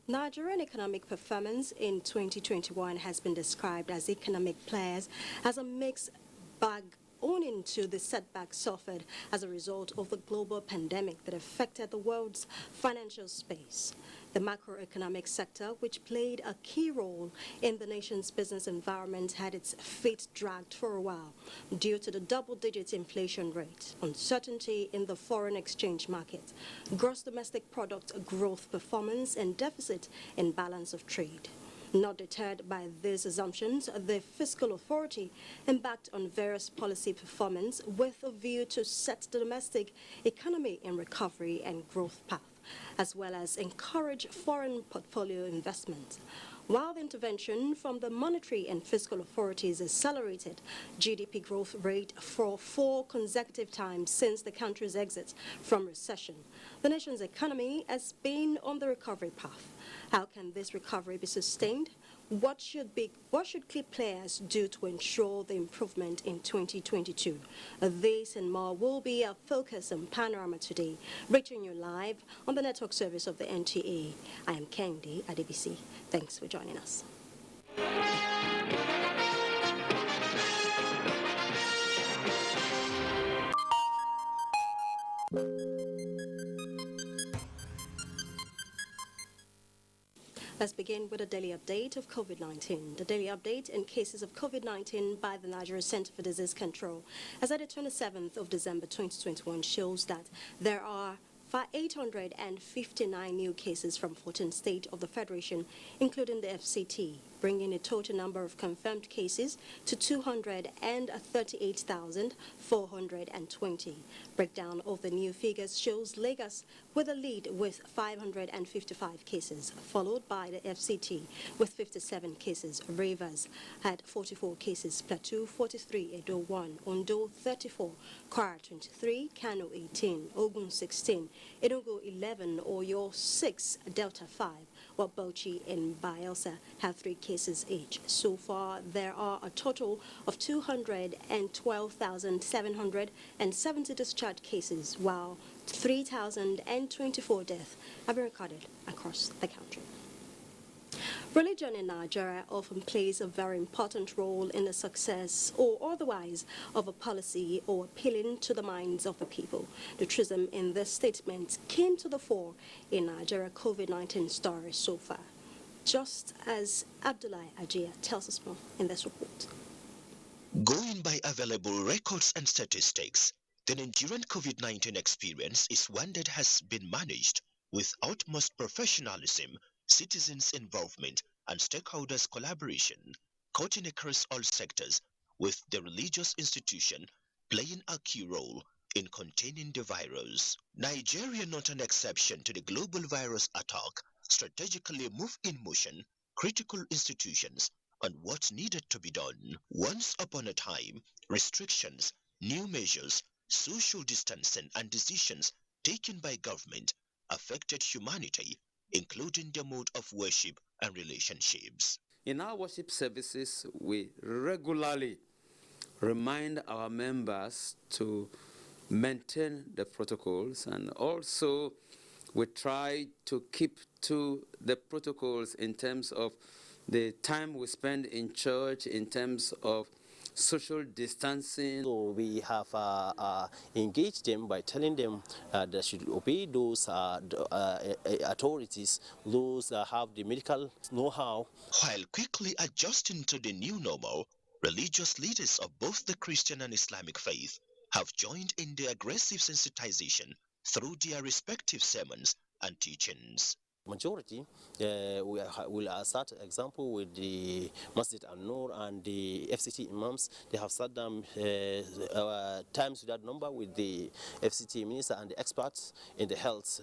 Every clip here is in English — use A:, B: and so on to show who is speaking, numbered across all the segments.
A: Nigerian economic performance in 2021 has been described as economic players as a mixed bag owing to the setbacks suffered as a result of the global pandemic that affected the world's financial space. The macroeconomic sector, which played a key role in the nation's business environment, had its feet dragged for a while due to the double-digit inflation rate, uncertainty in the foreign exchange market, gross domestic product growth performance, and deficit in balance of trade. Not deterred by these assumptions, the fiscal authority embarked on various policy performance with a view to set the domestic economy in recovery and growth path, as well as encourage foreign portfolio investment. While the intervention from the monetary and fiscal authorities accelerated GDP growth rate for 4 consecutive times since the country's exit from recession, the nation's economy has been on the recovery path. How can this recovery be sustained? What should key players do to ensure the improvement in 2022? This and more will be our focus on Panorama today, reaching you live on the network service of the NTA. I am Kendi Adebisi. Thanks for joining us. Let's begin with a daily update of COVID-19. The daily update in cases of COVID-19 by the Nigeria Center for Disease Control as at the 27th of December 2021 shows that there are 859 new cases from 14 states of the Federation, including the FCT, bringing the total number of confirmed cases to 238,420. Breakdown of the new figures shows Lagos with a lead with 555 cases, followed by the FCT with 57 cases. Rivers had 44 cases, Plateau 43, Edo 1, Ondo 34, Kwara 23, Kano 18, Ogun 16, Enugu 11, Oyo 6, Delta 5, while Bauchi and Bayelsa have 3 cases each. So far, there are a total of 212,770 discharged cases, while 3,024 deaths have been recorded across the country. Religion in Nigeria often plays a very important role in the success or otherwise of a policy or appealing to the minds of the people. The truism in this statement came to the fore in Nigeria COVID-19 story so far, just as Abdullahi Ajia tells us more in this report.
B: Going by available records and statistics, the Nigerian COVID-19 experience is one that has been managed with utmost professionalism, citizens' involvement, and stakeholders' collaboration, cutting across all sectors, with the religious institution playing a key role in containing the virus. Nigeria, not an exception to the global virus attack, strategically moved in motion critical institutions on what needed to be done. Once upon a time, restrictions, new measures, social distancing, and decisions taken by government affected humanity, including the mode of worship and relationships.
C: In our worship services, we regularly remind our members to maintain the protocols, and also we try to keep to the protocols in terms of the time we spend in church, in terms of social distancing.
D: So we have engaged them by telling them they should obey those authorities, those that have the medical know-how.
B: While quickly adjusting to the new normal, religious leaders of both the Christian and Islamic faith have joined in the aggressive sensitization through their respective sermons and teachings.
D: Majority will start example with the Masjid An-Nur and the FCT imams. They have sat down times without number with the FCT minister and the experts in the health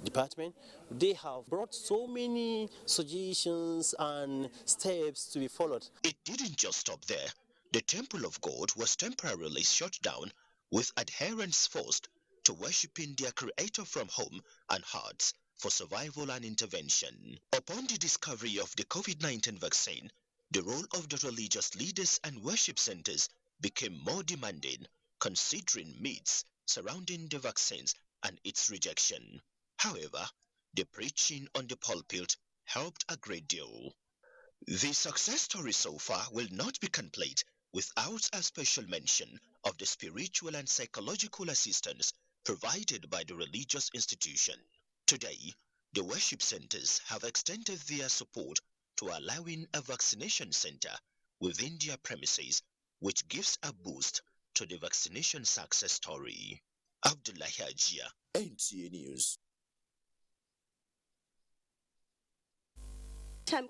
D: department. They have brought so many suggestions and steps to be followed.
B: It didn't just stop there. The Temple of God was temporarily shut down, with adherents forced to worshiping their Creator from home and hearts for survival and intervention. Upon the discovery of the COVID-19 vaccine, the role of the religious leaders and worship centers became more demanding, considering myths surrounding the vaccines and its rejection. However, The preaching on the pulpit helped a great deal. The success story so far will not be complete without a special mention of the spiritual and psychological assistance provided by the religious institution. Today, the worship centers have extended their support to allowing a vaccination center within their premises, which gives a boost to the vaccination success story. Abdullahi Ajia, NTA News.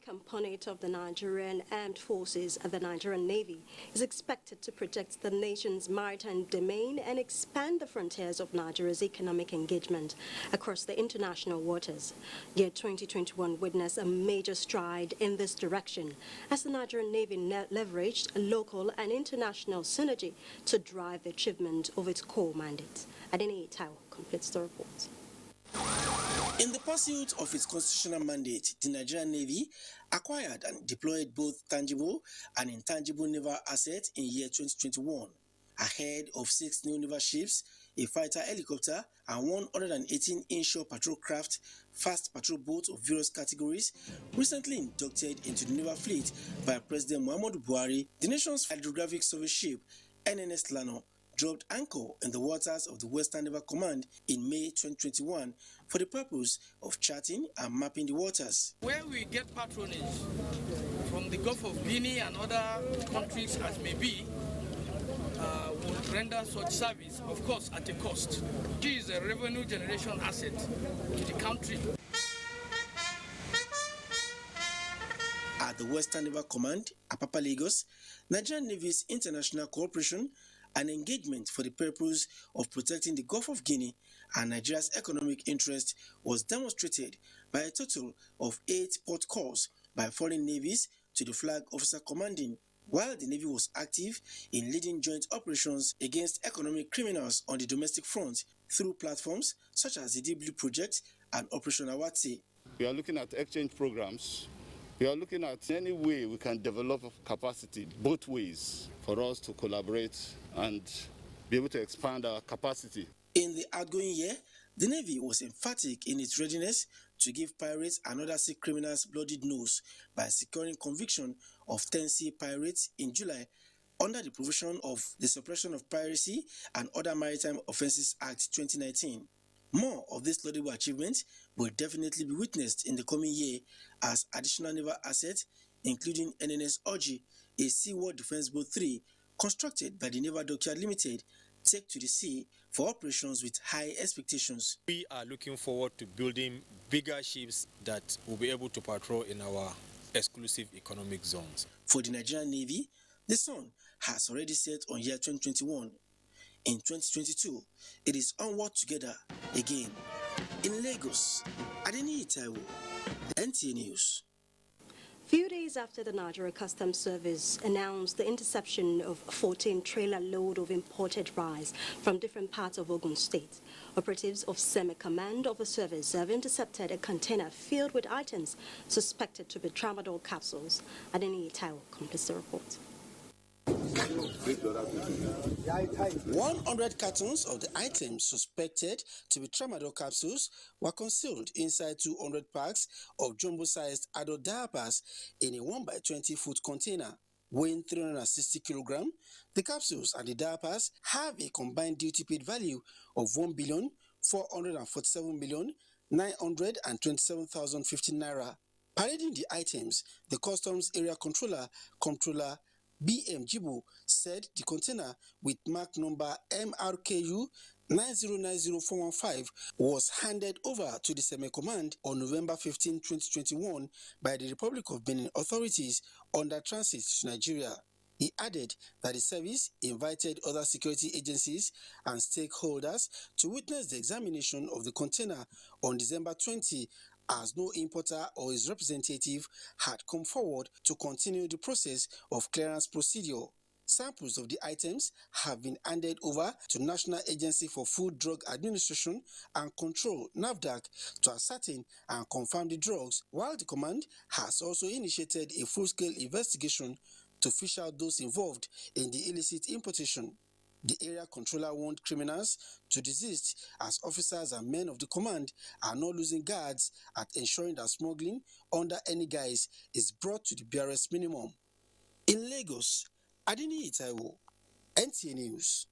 A: Component of the Nigerian Armed Forces and the Nigerian Navy is expected to protect the nation's maritime domain and expand the frontiers of Nigeria's economic engagement across the international waters. Year 2021 witnessed a major stride in this direction as the Nigerian Navy leveraged local and international synergy to drive the achievement of its core mandate. Adeni Tao completes the report.
E: In the pursuit of its constitutional mandate, the Nigerian Navy acquired and deployed both tangible and intangible naval assets in year 2021, ahead of 6 new naval ships, a fighter helicopter, and 118 inshore patrol craft, fast patrol boats of various categories, recently inducted into the naval fleet by President Muhammadu Buhari. The nation's hydrographic survey ship, NNS Lano, dropped anchor in the waters of the Western Naval Command in May 2021 for the purpose of charting and mapping the waters.
F: Where we get patronage from the Gulf of Guinea and other countries as may be, will render such service, of course, at a cost. It is a revenue generation asset to the country.
E: At the Western Naval Command, Apapa Lagos, Nigerian Navy's international cooperation and engagement for the purpose of protecting the Gulf of Guinea and Nigeria's economic interest was demonstrated by a total of 8 port calls by foreign navies to the flag officer commanding, while the Navy was active in leading joint operations against economic criminals on the domestic front through platforms such as the DW Project and Operation Awatse.
G: We are looking at exchange programs. We are looking at any way we can develop capacity, both ways, for us to collaborate and be able to expand our capacity.
E: In the outgoing year, the Navy was emphatic in its readiness to give pirates and other sea criminals bloodied nose by securing conviction of 10 sea pirates in July under the provision of the Suppression of Piracy and Other Maritime Offences Act 2019. More of this laudable achievement will definitely be witnessed in the coming year as additional naval assets, including NNS Oji, a Seaworld Defence Boat 3, constructed by the Naval Dockyard Limited, take to the sea for operations with high expectations.
H: We are looking forward to building bigger ships that will be able to patrol in our exclusive economic zones.
E: For the Nigerian Navy, the sun has already set on year 2021. In 2022, it is onward together again. In Lagos, Adeni Taiwo, NTA News.
A: Few days after the Nigeria Customs Service announced the interception of 14 trailer load of imported rice from different parts of Ogun State, operatives of Semi-Command of the service have intercepted a container filled with items suspected to be tramadol capsules. Adeni Taiwo completes the report.
E: 100 cartons of the items suspected to be tramadol capsules were concealed inside 200 packs of jumbo-sized adult diapers in a 1x20-foot container. Weighing 360 kilograms, the capsules and the diapers have a combined duty-paid value of 1,447,927,050 naira. Parading the items, the Customs Area Controller BM Jibo said the container with mark number MRKU 9090415 was handed over to the Semi-Command on November 15, 2021 by the Republic of Benin authorities under transit to Nigeria. He added that the service invited other security agencies and stakeholders to witness the examination of the container on December 20, as no importer or his representative had come forward to continue the process of clearance procedure. Samples of the items have been handed over to National Agency for Food, Drug Administration and Control, NAFDAC, to ascertain and confirm the drugs, while the command has also initiated a full-scale investigation to fish out those involved in the illicit importation. The area controller warned criminals to desist as officers and men of the command are not losing guards at ensuring that smuggling under any guise is brought to the barest minimum. In Lagos, Adini Itaiwo, NTA News.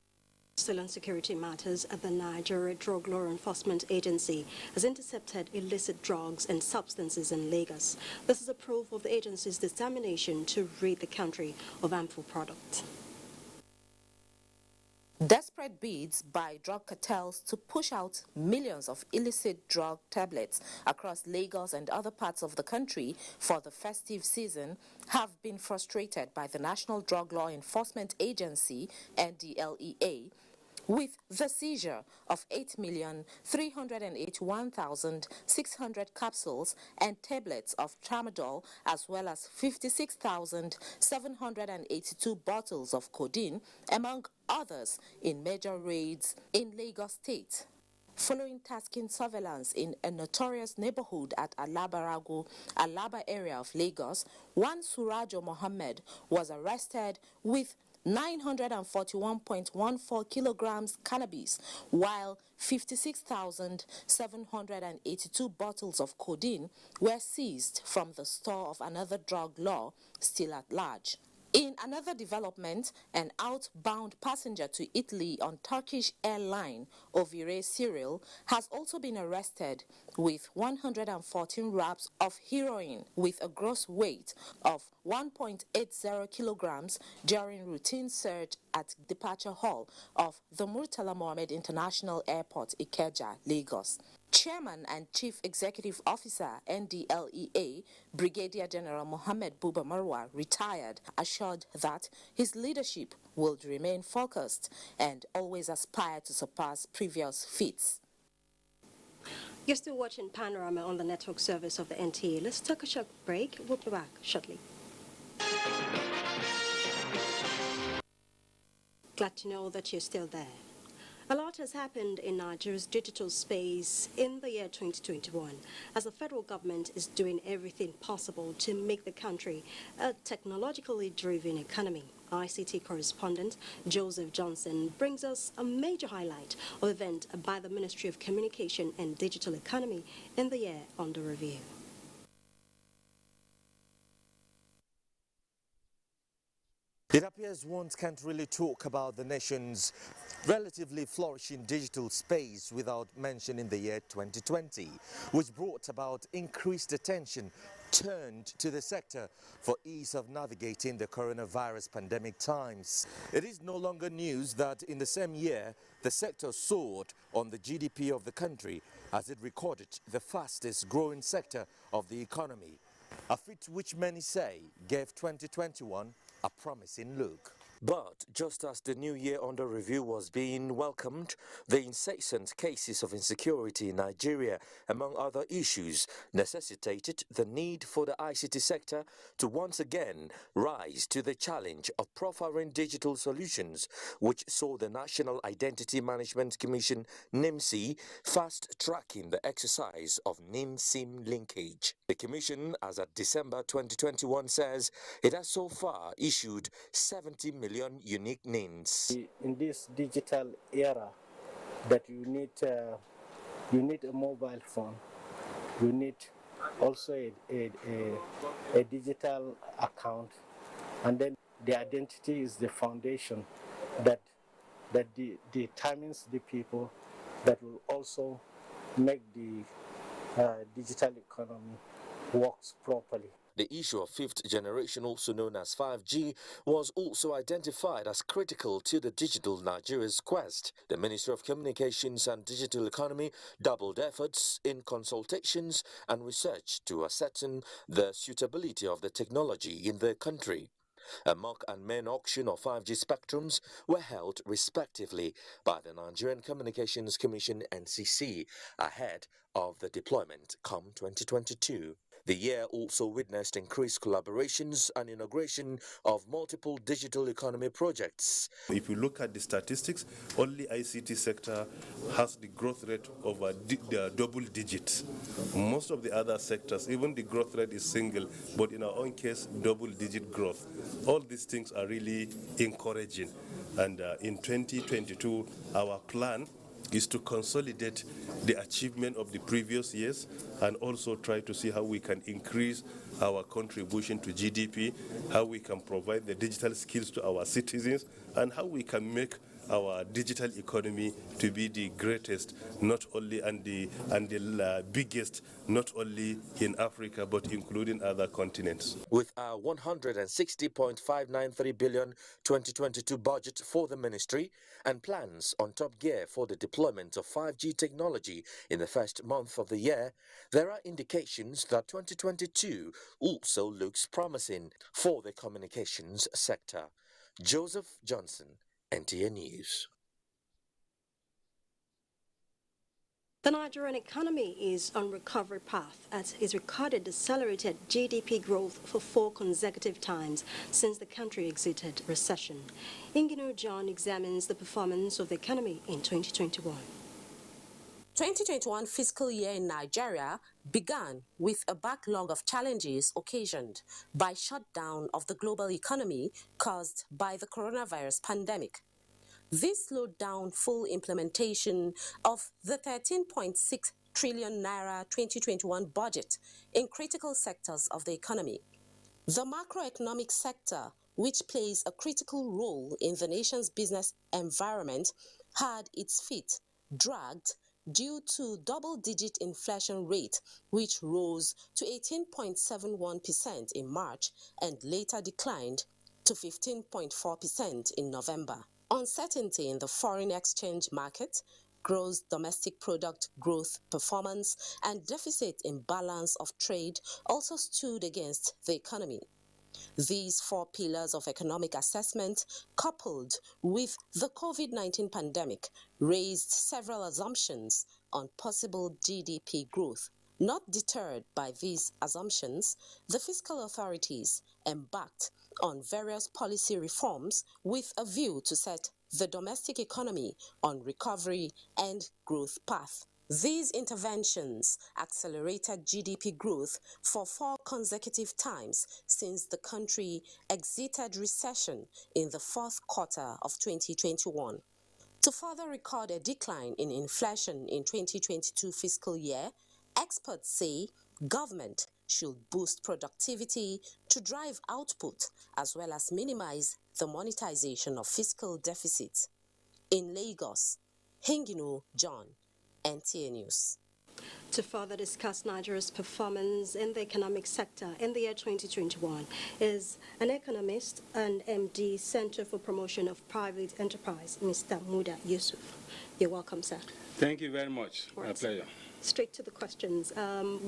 A: Still on security matters, the Nigerian Drug Law Enforcement Agency has intercepted illicit drugs and substances in Lagos. This is a proof of the agency's determination to rid the country of harmful products.
I: Desperate bids by drug cartels to push out millions of illicit drug tablets across Lagos and other parts of the country for the festive season have been frustrated by the National Drug Law Enforcement Agency, NDLEA, with the seizure of 8,381,600 capsules and tablets of tramadol, as well as 56,782 bottles of codeine, among others, in major raids in Lagos State. Following tasking surveillance in a notorious neighborhood at Alaba area of Lagos, one Surajo Mohammed was arrested with 941.14 kilograms cannabis, while 56,782 bottles of codeine were seized from the store of another drug law still at large. In another development, an outbound passenger to Italy on Turkish airline Ovire Cyril has also been arrested with 114 wraps of heroin with a gross weight of 1.80 kilograms during routine search at departure hall of the Murtala Mohammed International Airport, Ikeja, Lagos. Chairman and Chief Executive Officer, NDLEA, Brigadier General Mohammed Buba Marwa, retired, assured that his leadership will remain focused and always aspire to surpass previous feats.
A: You're still watching Panorama on the network service of the NTA. Let's take a short break. We'll be back shortly. Glad to know that you're still there. A lot has happened in Nigeria's digital space in the year 2021, as the federal government is doing everything possible to make the country a technologically driven economy. ICT correspondent Joseph Johnson brings us a major highlight of event by the Ministry of Communication and Digital Economy in the year under review.
J: It appears one can't really talk about the nation's relatively flourishing digital space without mentioning the year 2020, which brought about increased attention turned to the sector for ease of navigating the coronavirus pandemic times. It is no longer news that in the same year, the sector soared on the GDP of the country as it recorded the fastest growing sector of the economy, a feat which many say gave 2021 a promising look. But just as the new year under review was being welcomed, the incessant cases of insecurity in Nigeria, among other issues, necessitated the need for the ICT sector to once again rise to the challenge of proffering digital solutions, which saw the National Identity Management Commission, NIMC, fast-tracking the exercise of NIM-SIM linkage. The Commission, as at December 2021, says it has so far issued 70 million unique NINs.
K: In this digital era, that you need a mobile phone, you need also a digital account, and then the identity is the foundation that determines the people that will also make the digital economy works properly.
J: The issue of fifth generation, also known as 5G, was also identified as critical to the digital Nigeria's quest. The Ministry of Communications and Digital Economy doubled efforts in consultations and research to ascertain the suitability of the technology in the country. A mock and main auction of 5G spectrums were held respectively by the Nigerian Communications Commission (NCC) ahead of the deployment come 2022. The year also witnessed increased collaborations and inauguration of multiple digital economy projects.
L: If you look at the statistics, only ICT sector has the growth rate of double digits. Most of the other sectors, even the growth rate is single, but in our own case, double-digit growth. All these things are really encouraging. And in 2022, our plan is to consolidate the achievement of the previous years and also try to see how we can increase our contribution to GDP, how we can provide the digital skills to our citizens, and how we can make our digital economy to be the greatest, not only and the biggest, not only in Africa but including other continents.
J: With our 160.593 billion 2022 budget for the ministry and plans on top gear for the deployment of 5G technology in the first month of the year, there are indications that 2022 also looks promising for the communications sector. Joseph Johnson, NTA News.
A: The Nigerian economy is on recovery path as it's recorded accelerated GDP growth for 4 consecutive times since the country exited recession. Ingino John examines the performance of the economy in 2021.
I: 2021 fiscal year in Nigeria began with a backlog of challenges occasioned by shutdown of the global economy caused by the coronavirus pandemic. This slowed down full implementation of the 13.6 trillion naira 2021 budget in critical sectors of the economy. The macroeconomic sector, which plays a critical role in the nation's business environment, had its feet dragged due to double-digit inflation rate, which rose to 18.71% in March and later declined to 15.4% in November. Uncertainty in the foreign exchange market, gross domestic product growth performance, and deficit in balance of trade also stood against the economy. These 4 pillars of economic assessment, coupled with the COVID-19 pandemic, raised several assumptions on possible GDP growth. Not deterred by these assumptions, the fiscal authorities embarked on various policy reforms with a view to set the domestic economy on recovery and growth path. These interventions accelerated GDP growth for 4 consecutive times since the country exited recession in the 4th quarter of 2021. To further record a decline in inflation in 2022 fiscal year, experts say government should boost productivity to drive output as well as minimize the monetization of fiscal deficits. In Lagos, Hingino John, NTA News.
A: To further discuss Nigeria's performance in the economic sector in the year 2021 is an economist and MD, Center for Promotion of Private Enterprise, Mr. Muda Yusuf. You're welcome, sir.
M: Thank you very much. My pleasure.
A: Straight to the questions.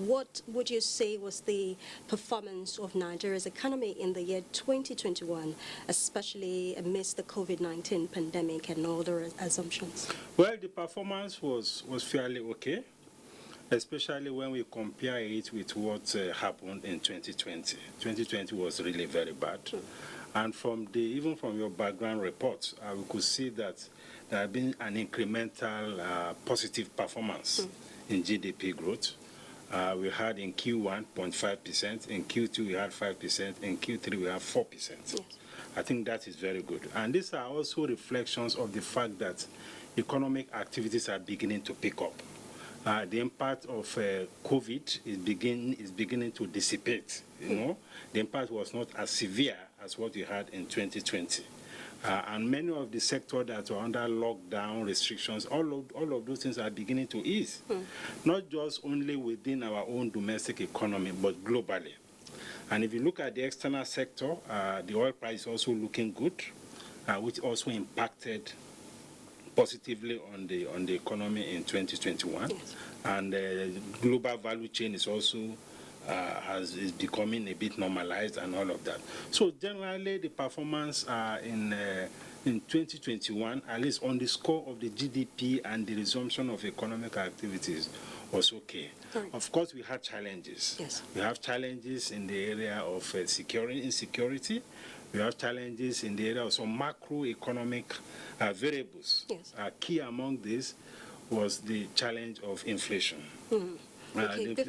A: What would you say was the performance of Nigeria's economy in the year 2021, especially amidst the COVID-19 pandemic and all the assumptions?
M: Well, the performance was fairly okay, especially when we compare it with what happened in 2020. 2020 was really very bad. And even from your background report, we could see that there had been an incremental positive performance in GDP growth. We had in Q1 0.5%, in Q2 we had 5%, in Q3 we have 4%. Yes. I think that is very good. And these are also reflections of the fact that economic activities are beginning to pick up. The impact of COVID is beginning to dissipate. You know, the impact was not as severe as what we had in 2020. And many of the sectors that were under lockdown restrictions, all of those things are beginning to ease, not just only within our own domestic economy, but globally. And if you look at the external sector, the oil price is also looking good, which also impacted positively on the economy in 2021. Yes. And the global value chain is also is becoming a bit normalized and all of that. So generally the performance in in 2021, at least on the score of the GDP and the resumption of economic activities, was okay.
A: Right.
M: Of course, we had challenges.
A: Yes.
M: We have challenges in the area of insecurity. We have challenges in the area of some macroeconomic variables.
A: Yes.
M: Key among these was the challenge of inflation.
A: Mm. Okay,
M: the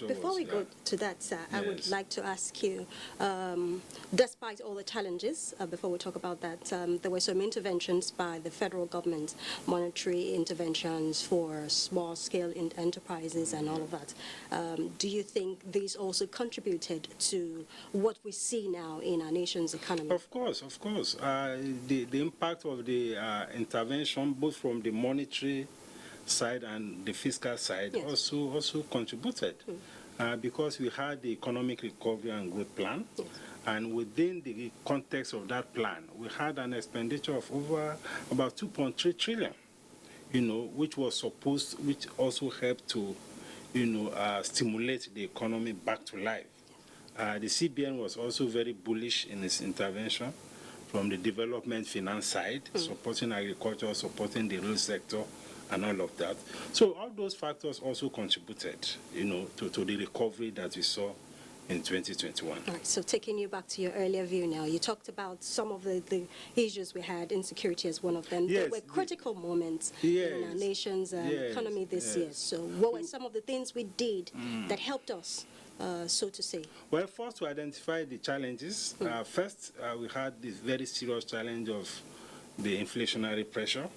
A: before we go to that, sir, I would like to ask you, despite all the challenges, before we talk about that, there were some interventions by the federal government, monetary interventions for small-scale enterprises and all of that. Do you think these also contributed to what we see now in our nation's economy?
M: Of course, of course. The impact of the intervention, both from the monetary side and the fiscal side,
A: yes.
M: also contributed because we had the economic recovery and growth plan,
A: yes.
M: and within the context of that plan, we had an expenditure of over about 2.3 trillion, which also helped to, stimulate the economy back to life. The CBN was also very bullish in its intervention from the development finance side, supporting agriculture, supporting the real sector, and all of that. So all those factors also contributed, to the recovery that we saw in 2021.
A: All right, so taking you back to your earlier view now, you talked about some of the issues we had, insecurity as one of them.
M: Yes,
A: there were critical moments
M: yes,
A: in our nation's economy this year. So what were some of the things we did that helped us, so to say?
M: Well, first to identify the challenges. First, we had this very serious challenge of the inflationary pressure,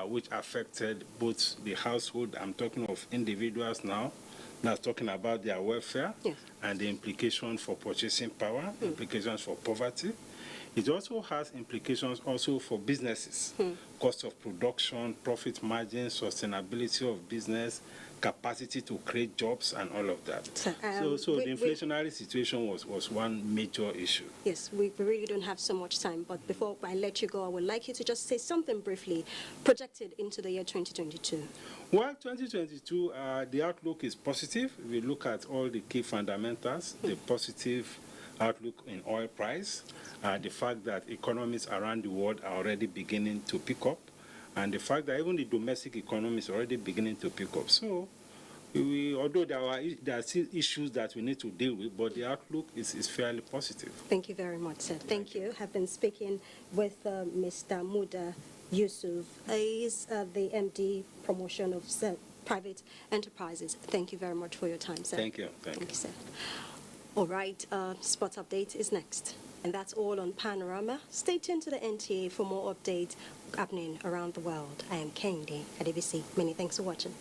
M: which affected both the household, I'm talking of individuals now, that's talking about their welfare,
A: yes.
M: and the implications for purchasing power, implications for poverty. It also has implications also for businesses, cost of production, profit margins, sustainability of business, capacity to create jobs, and all of that. So the inflationary situation was one major issue.
A: Yes, we really don't have so much time, but before I let you go, I would like you to just say something briefly projected into the year 2022.
M: Well, 2022, the outlook is positive. We look at all the key fundamentals, the positive outlook in oil price, the fact that economies around the world are already beginning to pick up, and the fact that even the domestic economy is already beginning to pick up. So, although there are still issues that we need to deal with, but the outlook is fairly positive.
A: Thank you very much, sir. Thank you. I've been speaking with Mr. Muda Yusuf. He is the MD Promotion of Private Enterprises. Thank you very much for your time, sir.
M: Thank you. Thank you,
A: sir. All right, Sports Update is next. And that's all on Panorama. Stay tuned to the NTA for more updates happening around the world. I am Kehinde Adebisi. Many thanks for watching.